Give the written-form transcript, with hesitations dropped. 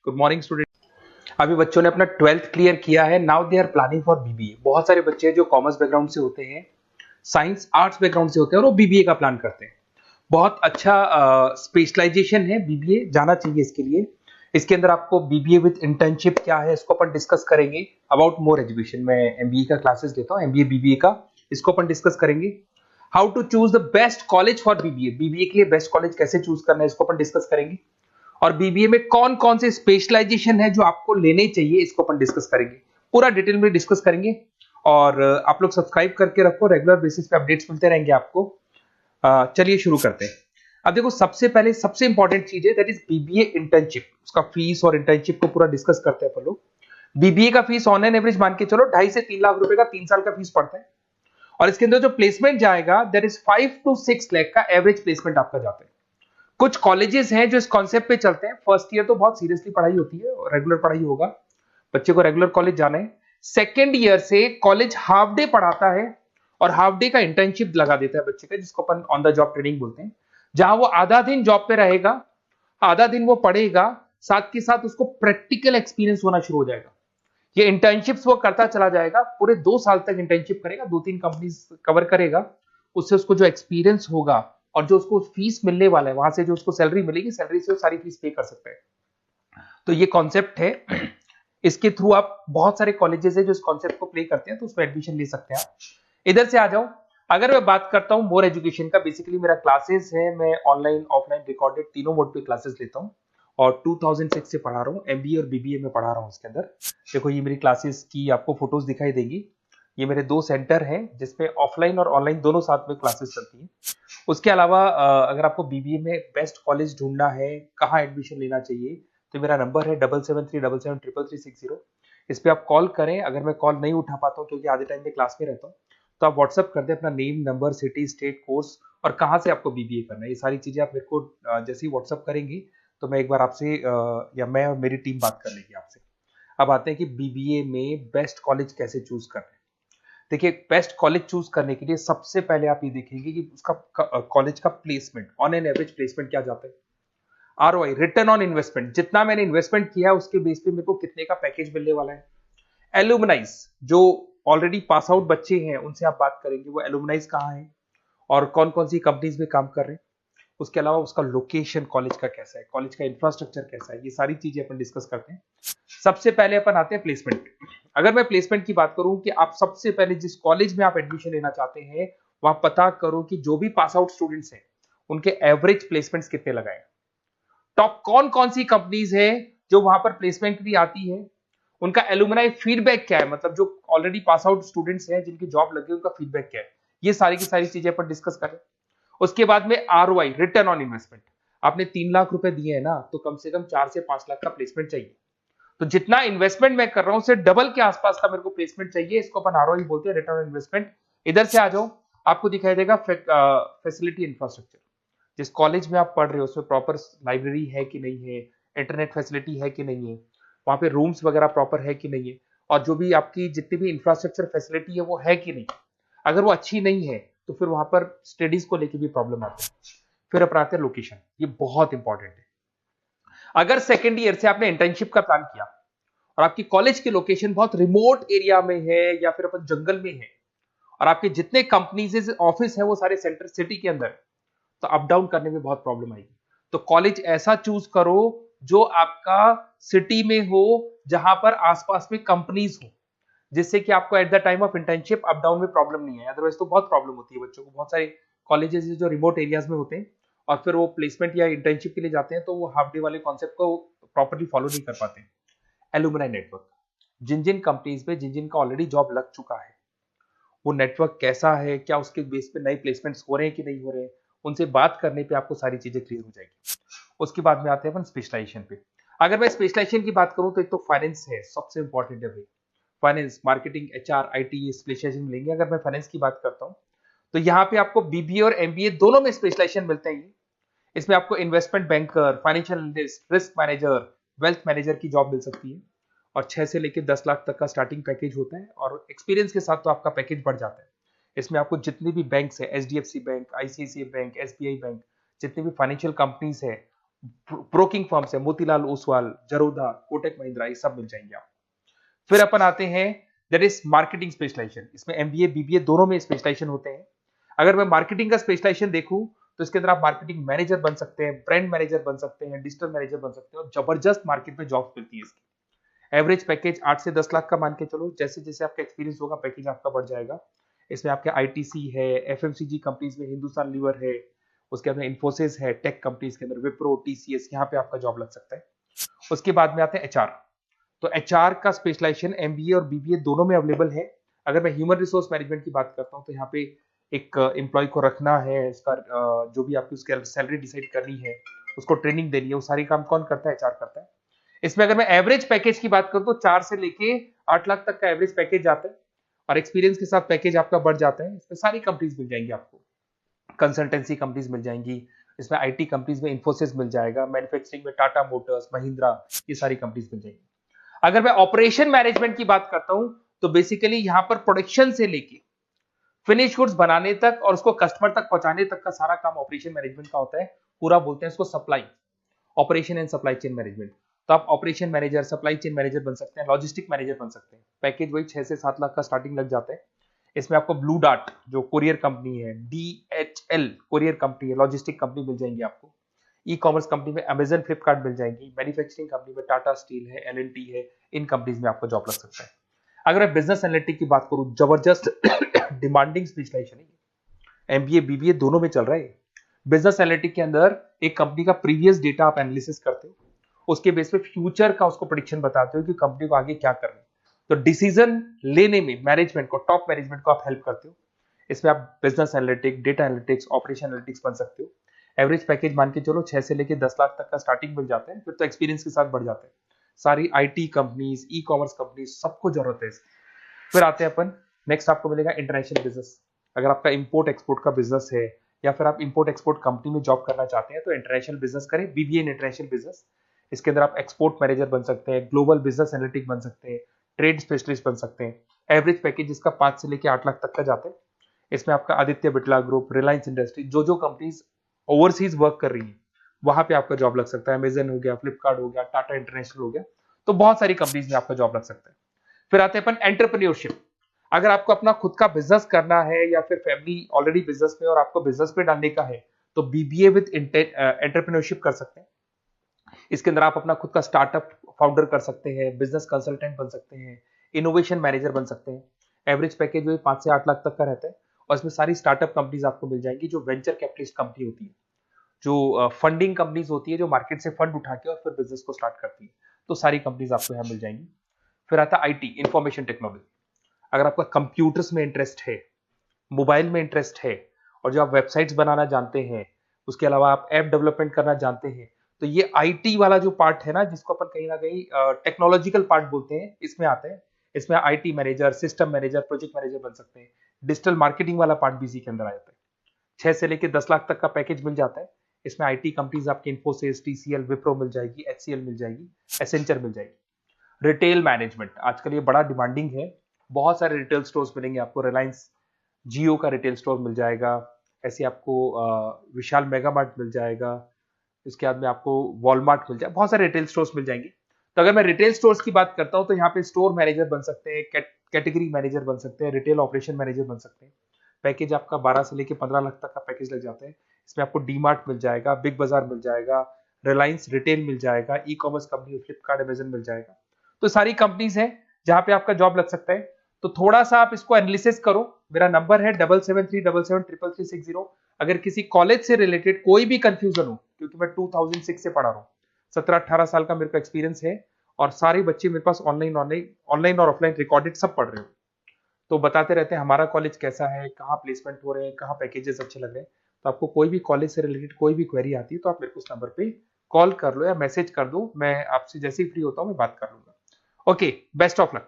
Good morning student. अभी बच्चों ने अपना 12th क्लियर किया है। Now they are planning for BBA. बहुत सारे बच्चे हैं जो कॉमर्स बैकग्राउंड से होते हैं, साइंस आर्ट्स बैकग्राउंड से होते हैं और वो बीबीए का प्लान करते हैं। बहुत अच्छा स्पेशलाइजेशन है बीबीए, जाना चाहिए इसके लिए। इसके अंदर आपको बीबीए विद इंटर्नशिप क्या है इसको अपन डिस्कस करेंगे। अबाउट मोर एजुकेशन, मैं एमबीए का क्लासेस लेता हूँ, एमबीए बीबीए का, इसको अपन डिस्कस करेंगे। How to choose the best college for BBA, BBA के लिए बेस्ट कॉलेज कैसे चूज करना है इसको अपन डिस्कस करेंगे। और बीबीए में कौन कौन से स्पेशलाइजेशन है जो आपको लेने चाहिए इसको अपन डिस्कस करेंगे, पूरा डिटेल में डिस्कस करेंगे। और आप लोग सब्सक्राइब करके रखो, रेगुलर बेसिस पे अपडेट्स मिलते रहेंगे आपको। चलिए शुरू करते हैं। अब देखो, सबसे पहले सबसे इंपॉर्टेंट चीज है दैट इज बीबीए इंटर्नशिप। उसका फीस और इंटर्नशिप को पूरा डिस्कस करते हैं अपन लोग। बीबीए का फीस ऑनलाइन एवरेज मान के चलो 2.5 से 3 लाख रुपए का 3 साल का फीस पड़ता है। और इसके अंदर जो प्लेसमेंट जाएगा दैट इज 5 to 6 लाख का एवरेज प्लेसमेंट आपका जाता है। कुछ कॉलेजेस हैं जो इस कॉन्सेप्ट पे चलते हैं। फर्स्ट ईयर तो बहुत सीरियसली पढ़ाई होती है, रेगुलर पढ़ाई होगा, बच्चे को रेगुलर कॉलेज जाना है। सेकेंड ईयर से कॉलेज हाफ डे पढ़ाता है और हाफ डे का इंटर्नशिप लगा देता है बच्चे का, जिसको अपन ऑन द जॉब ट्रेनिंग बोलते हैं, जहां वो आधा दिन जॉब पे रहेगा, आधा दिन वो पढ़ेगा, साथ के साथ उसको प्रैक्टिकल एक्सपीरियंस होना शुरू हो जाएगा। ये इंटर्नशिप्स वो करता चला जाएगा, पूरे 2 साल तक इंटर्नशिप करेगा, 2-3 कंपनीज कवर करेगा। उससे उसको जो एक्सपीरियंस होगा और जो उसको फीस मिलने वाला है, वहां से जो उसको सैलरी मिलेगी, सैलरी से वो सारी फीस पे कर सकता है। तो ये कॉन्सेप्ट है। इसके थ्रू आप, बहुत सारे कॉलेजेस है जो इस कॉन्सेप्ट को प्ले करते हैं, तो उसमें एडमिशन ले सकते हैं आप। इधर से आ जाओ। अगर मैं बात करता हूं मोर एजुकेशन का, बेसिकली मेरा क्लासेस है, मैं ऑनलाइन ऑफलाइन रिकॉर्डेड तीनों मोड पे क्लासेस लेता हूं और 2006 से पढ़ा रहा हूं। एमबीए और बीबीए में पढ़ा रहा हूं। इसके अंदर देखो, ये मेरी क्लासेस की आपको फोटोज दिखाई देगी। ये मेरे 2 सेंटर हैं जिसमें ऑफलाइन और ऑनलाइन दोनों साथ में क्लासेस चलती हैं। उसके अलावा अगर आपको बीबीए में बेस्ट कॉलेज ढूंढना है, कहाँ एडमिशन लेना चाहिए, तो मेरा नंबर है 7737733360। इस पे आप कॉल करें। अगर मैं कॉल नहीं उठा पाता हूँ क्योंकि आधे टाइम में क्लास में रहता हूँ, तो आप व्हाट्सअप कर दें अपना name, number, city, state, course और कहाँ से आपको बीबीए करना है। ये सारी चीजें आप मेरे को जैसे ही व्हाट्सअप करेंगी तो मैं एक बार आपसे या मैं और मेरी टीम बात कर लेगी आपसे। अब आते हैं कि बीबीए में बेस्ट कॉलेज कैसे चूज करना है। देखिए, बेस्ट कॉलेज चूज करने के लिए सबसे पहले आप ये देखेंगे कि उसका कॉलेज का placement, on an average placement क्या जाता है। आरओआई, रिटर्न ऑन इन्वेस्टमेंट, जितना मैंने इन्वेस्टमेंट किया है उसके बेस पे मेरे को कितने का पैकेज मिलने वाला है। एलुमनाइज, जो ऑलरेडी पास आउट बच्चे हैं उनसे आप बात करेंगे, वो एलुमनाइज कहाँ है और कौन कौन सी कंपनीज में काम कर रहे हैं। उसके अलावा उसका लोकेशन कॉलेज का कैसा है, कॉलेज का इंफ्रास्ट्रक्चर कैसा है, ये सारी चीजें अपन डिस्कस करते हैं। सबसे पहले अपन आते हैं प्लेसमेंट पे। अगर मैं प्लेसमेंट की बात करूं कि आप सबसे पहले जिस कॉलेज में आप एडमिशन लेना चाहते हैं, वहां पता करो कि जो भी पास आउट स्टूडेंट्स हैं उनके एवरेज प्लेसमेंट्स कितने लगाए। टॉप कौन कौन सी कंपनीज है जो वहां पर प्लेसमेंट भी आती है, उनका एलुमनाई फीडबैक क्या है, मतलब जो ऑलरेडी पास आउट स्टूडेंट्स हैं जिनकी जॉब लगी उनका फीडबैक क्या है। ये सारी की सारी चीजें अपन डिस्कस करें। उसके बाद में आरओआई, रिटर्न ऑन इन्वेस्टमेंट। आपने 3 लाख रुपए दिए हैं ना, तो कम से कम 4 से 5 लाख का प्लेसमेंट चाहिए। तो जितना इन्वेस्टमेंट मैं कर रहा हूं उससे डबल के आसपास का मेरे को प्लेसमेंट चाहिए। इसको अपन आरओआई बोलते हैं, रिटर्न ऑन इन्वेस्टमेंट। इधर से आ जाओ, आपको दिखाई देगा फैसिलिटी इंफ्रास्ट्रक्चर। जिस कॉलेज में आप पढ़ रहे हो उसमें प्रॉपर लाइब्रेरी है कि नहीं है, इंटरनेट फैसिलिटी है कि नहीं है, वहां पे रूम्स वगैरह प्रॉपर है कि नहीं है, और जो भी आपकी जितनी भी इंफ्रास्ट्रक्चर फैसिलिटी है वो है कि नहीं। अगर वो अच्छी नहीं है तो फिर वहां पर स्टडीज को लेकर भी प्रॉब्लम आती है। फिर अपनाते हैं लोकेशन, ये बहुत इंपॉर्टेंट है। अगर सेकेंड ईयर से आपने इंटर्नशिप का प्लान किया और आपकी कॉलेज की लोकेशन बहुत रिमोट एरिया में है या फिर अपन जंगल में है और आपके जितने कंपनीज ऑफिस है वो सारे सेंटर सिटी के अंदर, तो अप डाउन करने में बहुत प्रॉब्लम आएगी। तो कॉलेज ऐसा चूज करो जो आपका सिटी में हो, जहां पर आसपास में कंपनीज हो, जिससे कि आपको at the time of internship up down में प्रॉब्लम नहीं है। अदरवाइज तो बहुत प्रॉब्लम होती है बच्चों को। बहुत सारे कॉलेजेस जो रिमोट एरियाज में होते हैं और फिर वो प्लेसमेंट या इंटर्नशिप के लिए जाते हैं तो वो हाफ डे वाले कॉन्सेप्ट को प्रॉपर्ली फॉलो नहीं कर पाते। एलुमनाई नेटवर्क, जिन जिन कंपनीज में जिन जिन का ऑलरेडी जॉब लग चुका है, वो नेटवर्क कैसा है, क्या उसके बेस पे नए प्लेसमेंट्स हो रहे हैं कि नहीं हो रहे हैं, उनसे बात करने पे आपको सारी चीजें क्लियर हो जाएगी। उसके बाद में आते हैं अपन स्पेशलाइजेशन पे। अगर मैं स्पेशलाइजेशन की बात करूं तो एक तो फाइनेंस है, सबसे इंपॉर्टेंट है भाई। Finance, marketing, HR, IT specialization मिलेंगे। अगर मैं फाइनेंस की बात करता हूं तो यहाँ पे आपको बीबीए और एमबीए दोनों में स्पेशलाइजेशन मिलते हैं। इसमें आपको investment banker, financial analyst, risk manager, wealth manager की जॉब मिल सकती है और 6 से लेकर 10 लाख तक का स्टार्टिंग पैकेज होता है और एक्सपीरियंस के साथ तो आपका पैकेज बढ़ जाता है। इसमें आपको जितनी भी बैंक्स है, HDFC bank, ICICI bank, SBI bank, जितनी भी फाइनेंशियल कंपनीज है, ब्रोकिंग फर्म्स है, मोतीलाल ओसवाल, जरोधा, कोटक महिंद्रा, ये सब मिल जाएंगे आप। फिर अपन आते हैं दैट इज मार्केटिंग स्पेशलाइजेशन। इसमें एमबीए बीबीए दोनों में स्पेशलाइजेशन होते हैं। अगर मैं मार्केटिंग का स्पेशलाइजेशन देखूं तो इसके अंदर आप मार्केटिंग मैनेजर बन सकते हैं, ब्रांड मैनेजर बन सकते हैं, डिजिटल मैनेजर बन सकते हैं, और जबरदस्त मार्केट में जॉब मिलती है इसकी। एवरेज पैकेज 8 से 10 लाख का मान के चलो, जैसे जैसे आपका एक्सपीरियंस होगा पैकेज आपका बढ़ जाएगा। इसमें आपके आईटीसी है, एफएमसीजी कंपनीज में हिंदुस्तान लीवर है, उसके अंदर इन्फोसिस है, टेक कंपनीज के अंदर विप्रो, टीसीएस, यहाँ पे आपका जॉब लग सकता है। उसके बाद में आते हैं एचआर। तो एचआर का स्पेशलाइजेशन एमबीए और बीबीए दोनों में अवेलेबल है। अगर मैं ह्यूमन रिसोर्स मैनेजमेंट की बात करता हूँ तो यहाँ पे एक एम्प्लॉय को रखना है, इसका जो भी आपकी उसकी सैलरी डिसाइड करनी है, उसको ट्रेनिंग देनी है, वो सारी काम कौन करता है? एचआर करता है। इसमें अगर मैं एवरेज पैकेज की बात करूं तो 4 से लेके 8 लाख तक का एवरेज पैकेज जाता है, और एक्सपीरियंस के साथ पैकेज आपका बढ़ जाता है। इसमें सारी कंपनीज मिल जाएंगी आपको, कंसल्टेंसी कंपनीज मिल जाएंगी, इसमें आईटी कंपनीज में इन्फोसिस मिल जाएगा, मैन्युफैक्चरिंग में टाटा मोटर्स, महिंद्रा, ये सारी कंपनीज मिल जाएंगी। अगर मैं ऑपरेशन मैनेजमेंट की बात करता हूं तो बेसिकली यहां पर प्रोडक्शन से लेके फिनिश गुड्स बनाने तक और उसको कस्टमर तक पहुंचाने तक का सारा काम ऑपरेशन मैनेजमेंट का होता है। पूरा बोलते हैं इसको supply, operation and supply chain management. तो आप operation manager, supply chain manager बन सकते हैं, लॉजिस्टिक मैनेजर बन सकते हैं। पैकेज वही 6 से 7 लाख का स्टार्टिंग लग जाता है। इसमें आपको ब्लू डार्ट जो कोरियर कंपनी है, डीएचएल कोरियर कंपनी है, लॉजिस्टिक कंपनी मिल जाएंगी आपको। ई कॉमर्स कंपनी में अमेजन, फ्लिपकार्ट मिल जाएंगी। मैन्युफैक्चरिंग कंपनी में टाटा स्टील है, एलएनटी है, इन कंपनीज में आपको जॉब लग सकता है। अगर मैं बिजनेस एनालिटिक की बात करूं, जबरदस्त डिमांडिंग स्पेशलाइजेशन है, एमबीए बीबीए दोनों में चल रहा है। बिजनेस एनालिटिक के अंदर एक कंपनी का प्रीवियस डेटा आप एनालिसिस करते हो, उसके बेस पे फ्यूचर का उसको प्रेडिक्शन बताते हो कि कंपनी को आगे क्या करना है। तो डिसीजन लेने में मैनेजमेंट को, टॉप मैनेजमेंट को आप हेल्प करते हो। इसमें आप business analytic, data analytics, operation analytics बन सकते हो। एवरेज पैकेज मान के चलो 6 से लेके 10 लाख तक का स्टार्टिंग मिल जाता है, फिर तो एक्सपीरियंस के साथ बढ़ जाता है। सारी IT companies, e commerce companies, सबको जरूरत है इसकी। फिर आते हैं अपन, नेक्स्ट आपको मिलेगा इंटरनेशनल बिजनेस। अगर आपका इंपोर्ट एक्सपोर्ट का बिजनेस है या फिर आप इंपोर्ट एक्सपोर्ट कंपनी में जॉब करना चाहते हैं तो इंटरनेशनल बिजनेस करें, बीबीए इन इंटरनेशनल बिजनेस। इसके अंदर आप एक्सपोर्ट मैनेजर बन सकते हैं, ग्लोबल बिजनेस एनालिटिक बन सकते हैं, ट्रेड स्पेशलिस्ट बन सकते हैं। एवरेज पैकेज इसका 5 से लेकर 8 लाख तक का जाता है। इसमें आपका आदित्य बिरला ग्रुप, रिलायंस इंडस्ट्री, जो जो कंपनीज ओवरसीज वर्क कर रही है वहां पे आपका जॉब लग सकता है। अमेजन हो गया, फ्लिपकार्ट हो गया, टाटा इंटरनेशनल हो गया, तो बहुत सारी कंपनीज में आपका जॉब लग सकता है। फिर आते हैं अपन एंटरप्रेन्योरशिप। अगर आपको अपना खुद का बिजनेस करना है या फिर फैमिली ऑलरेडी बिजनेस में और आपको बिजनेस में डालने का है तो बीबीए विद एंटरप्रेन्योरशिप कर सकते हैं। इसके अंदर आप अपना खुद का स्टार्टअप फाउंडर कर सकते हैं, बिजनेस कंसल्टेंट बन सकते हैं, इनोवेशन मैनेजर बन सकते हैं। एवरेज पैकेज जो 5 से 8 लाख तक का रहता है, और इसमें सारी स्टार्टअप कंपनीज आपको मिल जाएंगी जो वेंचर कैपिटलिस्ट कंपनी होती है, जो फंडिंग कंपनीज होती है, जो मार्केट से फंड उठा के और फिर बिजनेस को स्टार्ट करती है। तो सारी कंपनीज आपको यहाँ मिल जाएंगी। फिर आता है आईटी, इंफॉर्मेशन टेक्नोलॉजी। अगर आपका कंप्यूटर्स में इंटरेस्ट है, मोबाइल में इंटरेस्ट है, और जो आप वेबसाइट्स बनाना जानते हैं, उसके अलावा आप ऐप डेवलपमेंट करना जानते हैं, तो ये आईटी वाला जो पार्ट है ना, जिसको अपन कहीं ना कहीं टेक्नोलॉजिकल पार्ट बोलते हैं, इसमें आते हैं। इसमें IT manager, system manager, project manager बन सकते हैं। डिजिटल मार्केटिंग वाला पार्ट भी इसी के अंदर आ जाता है। 6 से लेकर 10 लाख तक का पैकेज मिल जाता है। इसमें आईटी कंपनीज आपकी इन्फोसिस, टीसीएल, विप्रो मिल जाएगी, एचसीएल मिल जाएगी, एसेंचर मिल जाएगी। रिटेल मैनेजमेंट आजकल ये बड़ा डिमांडिंग है। बहुत सारे रिटेल स्टोर्स मिलेंगे आपको। रिलायंस जियो का रिटेल स्टोर मिल जाएगा, ऐसे आपको विशाल मेगा मार्ट मिल जाएगा, इसके बाद में आपको वॉलमार्ट मिल जाएगा, बहुत सारे रिटेल स्टोर्स मिल जाएंगे। तो अगर मैं रिटेल स्टोर्स की बात करता हूं तो यहाँ पे स्टोर मैनेजर बन सकते हैं, कैटेगरी मैनेजर बन सकते हैं, रिटेल ऑपरेशन मैनेजर बन सकते हैं। पैकेज आपका 12 से लेकर 15 लाख तक का पैकेज लग जाता है। इसमें आपको डी मार्ट मिल जाएगा, बिग बाजार मिल जाएगा, रिलायंस रिटेल मिल जाएगा, e commerce company Flipkart, Amazon मिल जाएगा। तो सारी कंपनीज है जहां पे आपका जॉब लग सकता है। तो थोड़ा सा आप इसको एनालिसिस करो। मेरा नंबर है 7737733360। अगर किसी कॉलेज से रिलेटेड कोई भी कंफ्यूजन हो, क्योंकि मैं 2006 से पढ़ा रहा हूँ, 17-18 साल का मेरे को एक्सपीरियंस है, और सारे बच्चे मेरे पास ऑनलाइन और ऑफलाइन रिकॉर्डेड सब पढ़ रहे हो, तो बताते रहते हैं हमारा कॉलेज कैसा है, कहाँ प्लेसमेंट हो रहे हैं, कहाँ पैकेजेस अच्छे लग रहे हैं। तो आपको कोई भी कॉलेज से रिलेटेड कोई भी क्वेरी आती है तो आप मेरे को उस नंबर पे कॉल कर लो या मैसेज कर दो, मैं आपसे जैसे ही फ्री होता हूँ मैं बात कर लूंगा। Okay, best of luck.